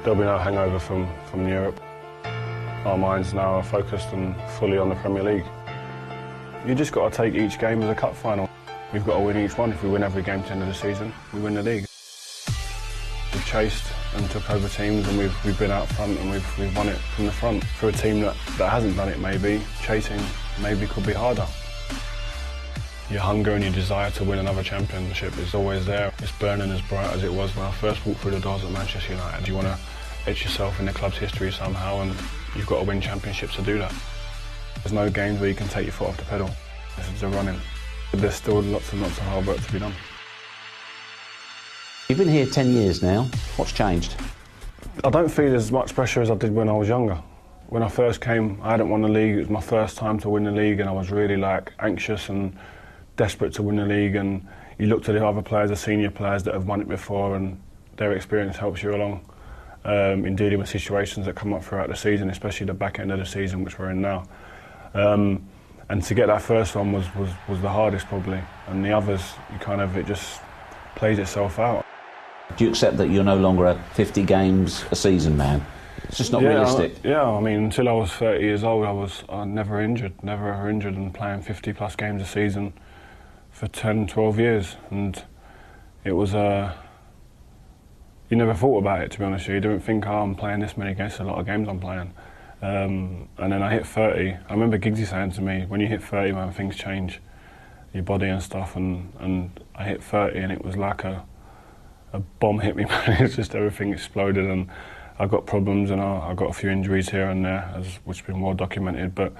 There'll be no hangover from Europe. Our minds now are focused and fully on the Premier League. You just got to take each game as a cup final. We've got to win each one. If we win every game to the end of the season, we win the league. We've chased and took over teams, and we've been out front, and we've won it from the front. For a team that hasn't done it, maybe chasing maybe could be harder. Your hunger and your desire to win another championship is always there. It's burning as bright as it was when I first walked through the doors at Manchester United. You want to etch yourself in the club's history somehow, and you've got to win championships to do that. There's no games where you can take your foot off the pedal. This is the running. There's still lots and lots of hard work to be done. You've been here 10 years now. What's changed? I don't feel as much pressure as I did when I was younger. When I first came, I hadn't won the league. It was my first time to win the league, and I was really anxious and desperate to win the league. And you look to the other players, the senior players that have won it before, and their experience helps you along in dealing with situations that come up throughout the season, especially the back end of the season, which we're in now. And to get that first one was the hardest probably, and the others, it just plays itself out. Do you accept that you're no longer a 50 games a season man? It's just not realistic. Yeah, I mean, until I was 30 years old, I was never ever injured, and playing 50 plus games a season for 10, 12 years. And it was, you never thought about it, to be honest with you. You didn't think, oh, I'm playing this many games, a lot of games I'm playing. And then I hit 30. I remember Giggsy saying to me, when you hit 30, man, things change, your body and stuff. And I hit 30, and it was like a bomb hit me, man. It's just everything exploded, and I got problems, and I got a few injuries here and there, which has been well documented. But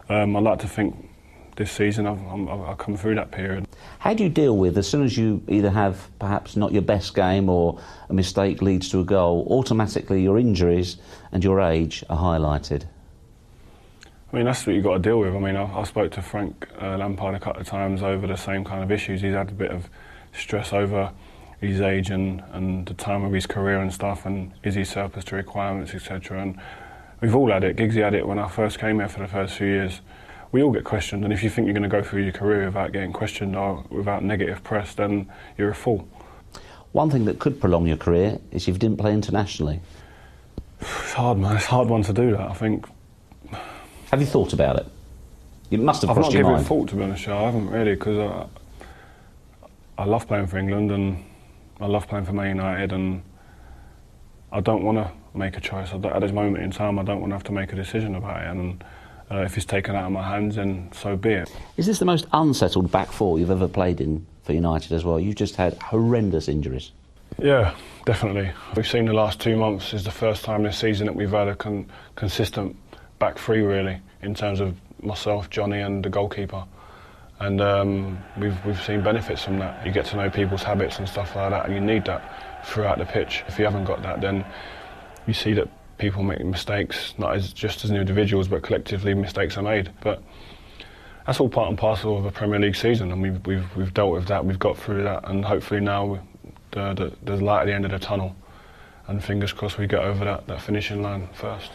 I'd like to think this season I've come through that period. How do you deal with, as soon as you either have perhaps not your best game or a mistake leads to a goal, automatically your injuries and your age are highlighted? I mean, that's what you've got to deal with. I mean, I spoke to Frank Lampard a couple of times over the same kind of issues. He's had a bit of stress over his age and the time of his career and stuff, and is he surplus to requirements, etc. And we've all had it. Giggsy had it when I first came here for the first few years. We all get questioned, and if you think you're going to go through your career without getting questioned or without negative press, then you're a fool. One thing that could prolong your career is if you didn't play internationally. It's hard, man. It's a hard one to do that, I think. Have you thought about it? It must have crossed your mind. I've not given thought, to be honest. I haven't really, because I love playing for England, and I love playing for Man United, and I don't want to make a choice. At this moment in time, I don't want to have to make a decision about it. And if it's taken out of my hands, then so be it. Is this the most unsettled back four you've ever played in for United as well? You've just had horrendous injuries. Yeah, definitely. We've seen the last 2 months is the first time this season that we've had a consistent back three, really, in terms of myself, Johnny and the goalkeeper. And we've seen benefits from that. You get to know people's habits and stuff like that, and you need that throughout the pitch. If you haven't got that, then you see that people make mistakes, not just as individuals, but collectively mistakes are made. But that's all part and parcel of a Premier League season, and we've dealt with that, we've got through that, and hopefully now there's light at the end of the tunnel, and fingers crossed we get over that finishing line first.